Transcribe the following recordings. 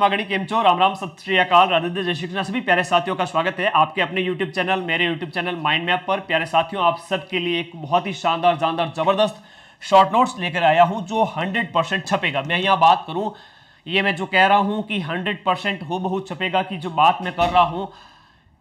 मागड़ी केमचो राम राम सत श्री अकाल राधे जय श्री कृष्ण। सभी प्यारे साथियों का स्वागत है आपके अपने YouTube चैनल मेरे YouTube चैनल माइंड मैप पर। प्यारे साथियों, आप सबके लिए एक बहुत ही शानदार जानदार जबरदस्त शॉर्ट नोट्स लेकर आया हूं जो 100% छपेगा। मैं यहाँ बात करूं, ये मैं जो कह रहा हूं कि 100% हूबहू छपेगा की जो बात मैं कर रहा हूं,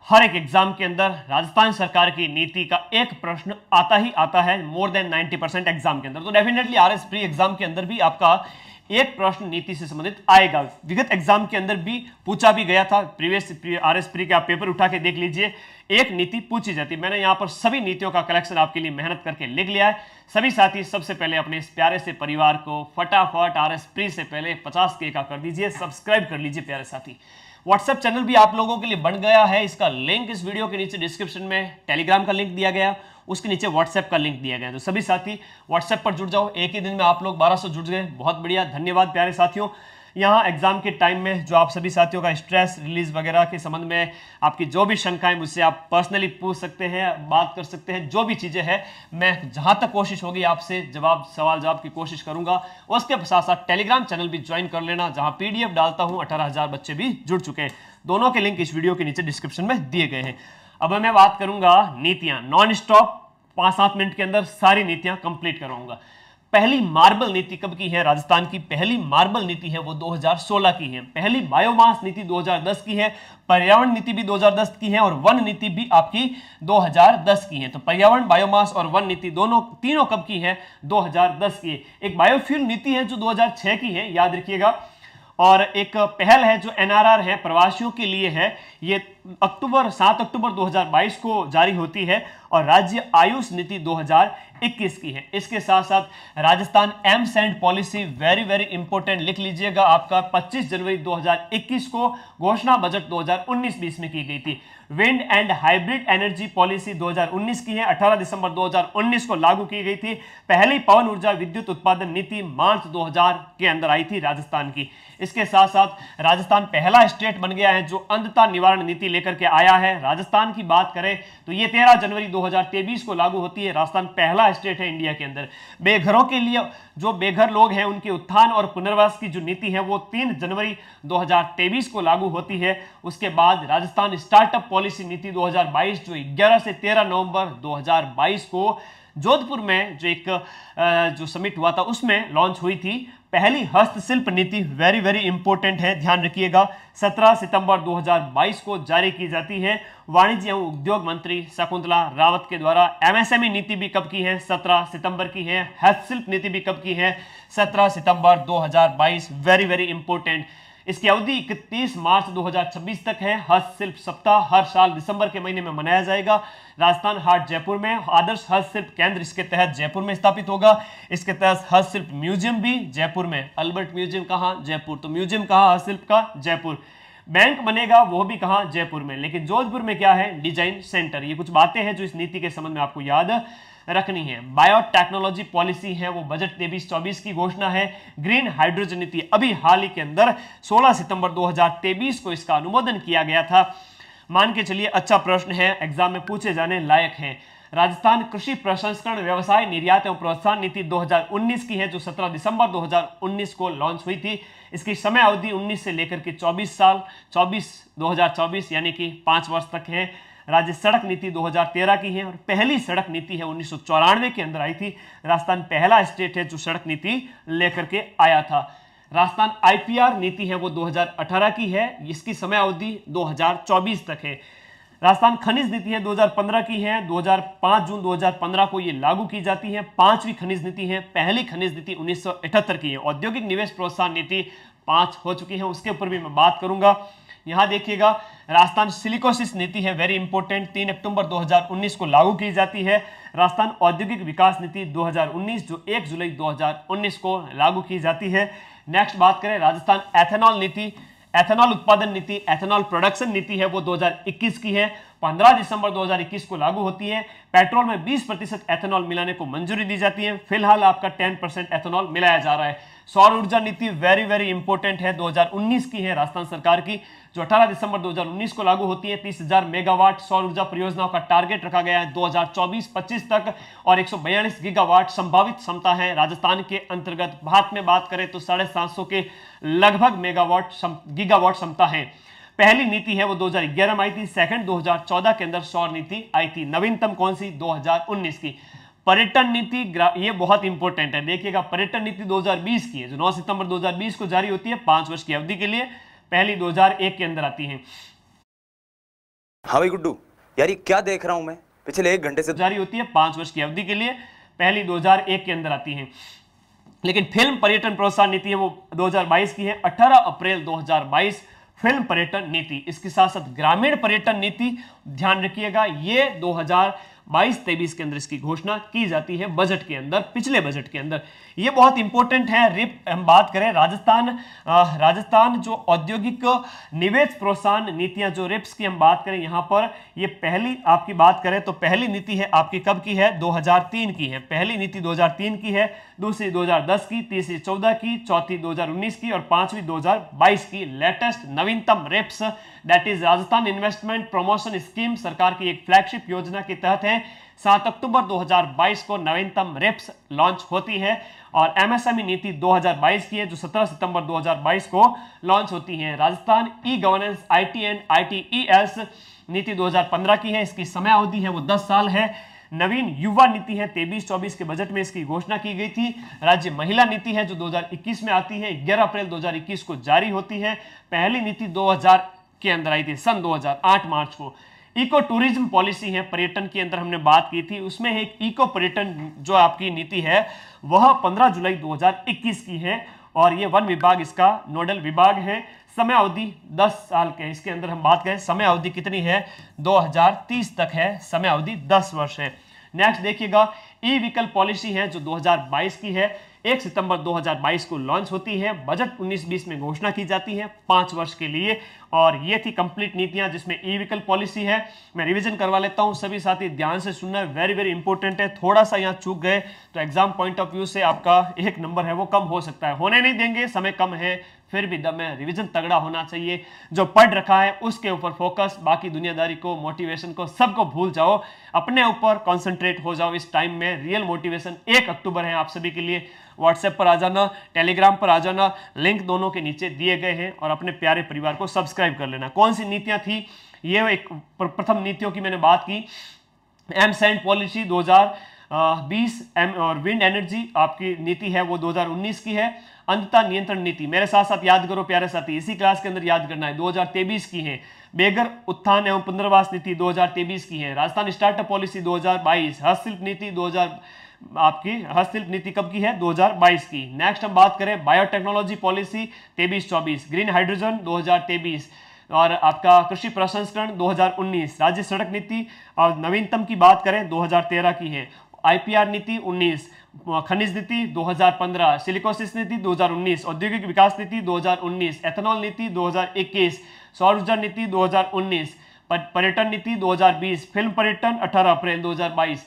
हर एक एग्जाम के अंदर राजस्थान सरकार की नीति का एक प्रश्न आता ही आता है मोर देन 90% एग्जाम के अंदर। तो डेफिनेटली आरएस प्री एग्जाम के अंदर भी आपका एक प्रश्न नीति से संबंधित आएगा। विगत एग्जाम के अंदर भी पूछा भी गया था। प्रीवियस आरएस प्री के आप पेपर उठा के देख लीजिए, एक नीति पूछी जाती। मैंने यहां पर सभी नीतियों का कलेक्शन आपके लिए मेहनत करके लिख लिया है। सभी साथी सबसे पहले अपने इस प्यारे से परिवार को फटाफट आरएस प्री से पहले 50K का कर दीजिए, सब्सक्राइब कर लीजिए प्यारे साथी। व्हाट्सएप चैनल भी आप लोगों के लिए बन गया है, इसका लिंक इस वीडियो के नीचे डिस्क्रिप्शन में टेलीग्राम का लिंक दिया गया, उसके नीचे व्हाट्सएप का लिंक दिया गया। तो सभी साथी व्हाट्सएप पर जुड़ जाओ। एक ही दिन में आप लोग 1200 जुड़ गए, बहुत बढ़िया, धन्यवाद प्यारे साथियों। यहाँ एग्जाम के टाइम में जो आप सभी साथियों का स्ट्रेस रिलीज वगैरह के संबंध में आपकी जो भी शंकाएं मुझसे आप पर्सनली पूछ सकते हैं, बात कर सकते हैं, जो भी चीजें हैं मैं जहां तक कोशिश होगी आपसे सवाल जवाब की कोशिश करूंगा। उसके साथ साथ टेलीग्राम चैनल भी ज्वाइन कर लेना, जहां पीडीएफ डालता हूं। 18,000 बच्चे भी जुड़ चुके हैं। दोनों के लिंक इस वीडियो के नीचे डिस्क्रिप्शन में दिए गए हैं। अब मैं बात करूंगा नीतियां, नॉन स्टॉप 5-7 मिनट के अंदर सारी नीतियां कंप्लीट कराऊंगा। पहली मार्बल नीति कब की है? राजस्थान की पहली मार्बल नीति है वो 2016 की है। पहली बायोमास नीति 2010 की है। पर्यावरण नीति भी 2010 की है और वन नीति भी आपकी 2010 की है। तो पर्यावरण, बायोमास और वन नीति तीनों कब की है? 2010 की है। एक बायोफ्यूल नीति है जो 2006 की है, याद रखिएगा। और एक पहल है जो एनआरआर है, प्रवासियों के लिए है, ये 7 अक्टूबर 2022 को जारी होती है। और राज्य आयुष नीति 2021 की है। इसके साथ साथ Rajasthan AIIMS and policy, very very important, लिख लीजिएगा, आपका 25 जनवरी 2021 को घोषणा बजट 2019-20 में की गई थी। Wind and hybrid energy policy 2019 की है, 18 दिसंबर 2019 को लागू की गई थी। पहली पवन ऊर्जा विद्युत उत्पादन नीति मार्च 2000 के अंदर आई थी राजस्थान की। इसके साथ साथ राजस्थान पहला स्टेट बन गया है जो अंधता निवारण नीति लेकर के आया है। राजस्थान की बात करें तो ये 13 जनवरी 2023 को लागू होती है। राजस्थान पहला स्टेट है इंडिया के अंदर। बेघरों के लिए, जो बेघर लोग हैं उनके उत्थान और पुनर्वास की जो नीति है वो 3 जनवरी 2023 को लागू होती है। उसके बाद राजस्थान स्टार्टअप पॉलिसी नीति 2022 जो 11 से 13 नवंबर 2022 को जोधपुर में जो समिट हुआ था उसमें लॉन्च हुई थी। पहली हस्तशिल्प नीति, वेरी वेरी इंपॉर्टेंट है, ध्यान रखिएगा, 17 सितंबर 2022 को जारी की जाती है। वाणिज्य एवं उद्योग मंत्री शकुंतला रावत के द्वारा। एमएसएमई नीति भी कब की है? 17 सितंबर की है। हस्तशिल्प नीति भी कब की है? 17 सितंबर 2022, वेरी वेरी इंपॉर्टेंट। इसकी अवधि 31 मार्च 2026 तक है। हस्तशिल्प सप्ताह हर साल दिसंबर के महीने में मनाया जाएगा। राजस्थान हाट जयपुर में आदर्श हस्तशिल्प केंद्र इसके तहत जयपुर में स्थापित होगा। इसके तहत हस्तशिल्प म्यूजियम भी जयपुर में। अल्बर्ट म्यूजियम कहाँ? जयपुर। तो म्यूजियम कहाँ? हस्तशिल्प का? जयपुर। बैंक बनेगा वो भी कहाँ? जयपुर में। लेकिन जोधपुर में क्या है? Design centre. ये कुछ बातें हैं जो इस नीति के संबंध में आपको याद रखनी है। बायोटेक्नोलॉजी पॉलिसी है वो बजट 23-24 की घोषणा है। ग्रीन हाइड्रोजन नीति अभी हाल ही के अंदर 16 सितंबर 2023 को इसका अनुमोदन किया गया था। मान के चलिए अच्छा प्रश्न है, एग्जाम में पूछे जाने लायक है। राजस्थान कृषि प्रसंस्करण व्यवसाय निर्यात एवं प्रोत्साहन नीति 2019 की है जो 17 दिसंबर 2019 को लॉन्च हुई थी। इसकी समय अवधि 19 से लेकर के 2024 यानी कि 5 वर्ष तक है। राज्य सड़क नीति 2013 की है और पहली सड़क नीति है 1994 के अंदर आई थी। राजस्थान पहला स्टेट है जो सड़क नीति लेकर के आया था। राजस्थान आईपीआर नीति है वो 2018 की है, इसकी समय अवधि 2024 तक है। राजस्थान खनिज नीति है 2015 की है, 5 जून 2015 को ये लागू की जाती है। 5वीं खनिज नीति है, पहली खनिज नीति 1978 की है। औद्योगिक निवेश प्रोत्साहन नीति 5 हो चुकी है, उसके ऊपर भी मैं बात करूंगा। यहां देखिएगा, राजस्थान सिलिकोसिस नीति है, वेरी इंपॉर्टेंट, 3 अक्टूबर 2019 को लागू की जाती है। राजस्थान औद्योगिक विकास नीति 2019 जो 1 जुलाई 2019 को लागू की जाती है। नेक्स्ट बात करें राजस्थान एथेनॉल नीति, एथेनॉल उत्पादन नीति, एथेनॉल प्रोडक्शन नीति है वो 2021 की है। 15 दिसंबर 2021 को लागू होती है। पेट्रोल में 20% एथेनॉल मिलाने को मंजूरी दी जाती है। फिलहाल आपका 10% एथेनॉल मिलाया जा रहा है। सौर ऊर्जा नीति वेरी वेरी इंपॉर्टेंट है, 2019 की है राजस्थान सरकार की, जो 18 दिसंबर 2019 को लागू होती है। 30,000 मेगावाट सौर ऊर्जा परियोजनाओं का टारगेट रखा गया है 2024-25 तक और 142 गीगावाट संभावित क्षमता है राजस्थान के अंतर्गत। भारत में बात करें तो 750 के लगभग गीगावाट क्षमता है। पहली नीति है वो 2011 में आई थी, सेकंड 2014 के अंदर सौर नीति आई थी। नवीनतम कौन सी? 2019 की। पर्यटन नीति ये बहुत इंपॉर्टेंट है, देखिएगा। पर्यटन नीति 2020 की है, जो 9 सितंबर 2020 को जारी होती है 5 वर्ष की अवधि के लिए। पहली 2001 के अंदर आती है। हाँ भाई गुड्डू, यार ये क्या देख रहा हूं मैं पिछले 1 घंटे से? जारी होती है 5 वर्ष की अवधि के लिए, पहली 2001 के अंदर आती है। लेकिन फिल्म पर्यटन प्रोत्साहन नीति है वो 2022 की है, 18 अप्रैल 2022 फिल्म पर्यटन नीति। इसके साथ साथ ग्रामीण पर्यटन नीति ध्यान रखिएगा, ये 2022-23 के अंदर इसकी घोषणा की जाती है बजट के अंदर, पिछले बजट के अंदर। ये बहुत इंपॉर्टेंट है। रिप हम बात करें राजस्थान जो औद्योगिक निवेश प्रोत्साहन नीतियां, जो रिप्स की हम बात करें यहां पर, ये पहली आपकी बात करें तो पहली नीति है आपकी कब की है? 2003 की है। पहली नीति 2003 की है, दूसरी 2010 की, तीसरी 14 की, चौथी 2019 की और पांचवी 2022 की। लेटेस्ट नवीनतम RIPS that is Rajasthan investment promotion scheme सरकार की एक फ्लैगशिप योजना के तहत है। 7 अक्टूबर 2022 को नवीनतम रिप्स लॉन्च होती है। और एमएसएमई नीति 2022 की है, जो 17 सितंबर 2022 को लॉन्च होती है। Rajasthan e governance IT and ITES नीति 2015 की है, इसकी समय अवधि है वो 10 साल है। नवीन युवा नीति है 23-24 के बजट में इसकी घोषणा की गई थी। राज्य महिला नीति है जो 2021 में आती है, 11 अप्रैल 2021 को जारी होती है। पहली नीति 2000 के अंदर आई थी सन 2008 मार्च को। इको टूरिज्म पॉलिसी है, पर्यटन के अंदर हमने बात की थी, उसमें एक इको पर्यटन जो आपकी नीति है वह 15 जुलाई 2021 की है और ये वन विभाग इसका नोडल विभाग है। समय अवधि 10 साल के, इसके अंदर हम बात करें समय अवधि कितनी है? 2030 तक है, समय अवधि 10 वर्ष है। नेक्स्ट देखिएगा, ई व्हीकल पॉलिसी है जो 2022 की है, 1 सितंबर 2022 को लॉन्च होती है। बजट 19-20 में घोषणा की जाती है 5 वर्ष के लिए। और ये थी कंप्लीट नीतियां जिसमें ई व्हीकल पॉलिसी है। मैं रिवीजन करवा लेता हूं, सभी साथी ध्यान से सुनना है, वेरी वेरी इंपॉर्टेंट है। थोड़ा सा यहाँ चूक गए तो एग्जाम पॉइंट ऑफ व्यू से आपका 1 नंबर है वो कम हो सकता है, होने नहीं देंगे, समय कम है, फिर भी दम है, रिवीजन तगड़ा होना चाहिए। जो पढ़ रखा है उसके ऊपर फोकस, बाकी दुनियादारी को, मोटिवेशन को, सबको भूल जाओ, अपने ऊपर कॉन्सेंट्रेट हो जाओ इस टाइम में। रियल मोटिवेशन 1 अक्टूबर है आप सभी के लिए। व्हाट्सएप पर आ जाना, टेलीग्राम पर आ जाना, लिंक दोनों के नीचे दिए गए हैं और अपने प्यारे परिवार को सब्सक्राइब कर लेना। कौन सी नीतियां थी? ये एक प्रथम नीतियों की मैंने बात की, एम सैंड पॉलिसी 2020 और विंड एनर्जी आपकी नीति है वो 2019 की है। अंततः नियंत्रण नीति, मेरे साथ साथ याद करो प्यारे साथी, इसी क्लास के अंदर याद करना है, 2023 की है। बेगर उत्थान एवं पुनर्वास नीति 2023 की है। Rajasthan startup policy 2022। हस्तशिल्प नीति हस्तशिल्प नीति कब की है? 2022 की। नेक्स्ट हम बात करें बायोटेक्नोलॉजी पॉलिसी 23-24, ग्रीन हाइड्रोजन 2023 और आपका कृषि प्रसंस्करण 2019। राज्य सड़क नीति और नवीनतम की बात करें 2013 की है। आईपीआर नीति 19, खनिज नीति 2015, सिलिकोसिस नीति 2019, औद्योगिक विकास नीति 2019, एथेनॉल नीति 2021, सौर ऊर्जा नीति 2019, पर्यटन नीति 2020, फिल्म पर्यटन 18 अप्रैल 2022,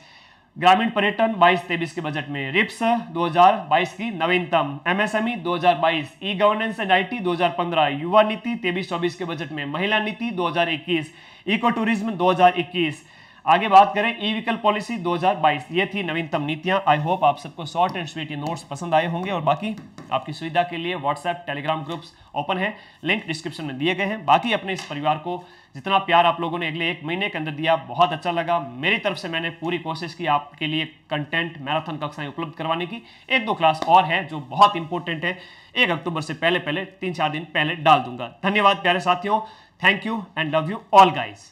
ग्रामीण पर्यटन 22-23 के बजट में, रिप्स 2022 की नवीनतम, MSME 2022, e governance and IT 2015, युवा नीति 23-24 के बजट में, महिला नीति 2021, इको टूरिज्म 2021। आगे बात करें ई व्हीकल पॉलिसी 2022, ये थी नवीनतम नीतियां। आई होप आप सबको शॉर्ट एंड स्वीट ये नोट्स पसंद आए होंगे और बाकी आपकी सुविधा के लिए व्हाट्सएप टेलीग्राम ग्रुप्स ओपन है, लिंक डिस्क्रिप्शन में दिए गए हैं। बाकी अपने इस परिवार को जितना प्यार आप लोगों ने अगले 1 महीने के अंदर दिया, बहुत अच्छा लगा। मेरी तरफ से मैंने पूरी कोशिश की आपके लिए कंटेंट मैराथन कक्षाएं उपलब्ध करवाने की। 1-2 क्लास और है जो बहुत इंपॉर्टेंट है, 1 अक्टूबर से पहले 3-4 दिन पहले डाल दूंगा। धन्यवाद प्यारे साथियों, thank you and love you all guys.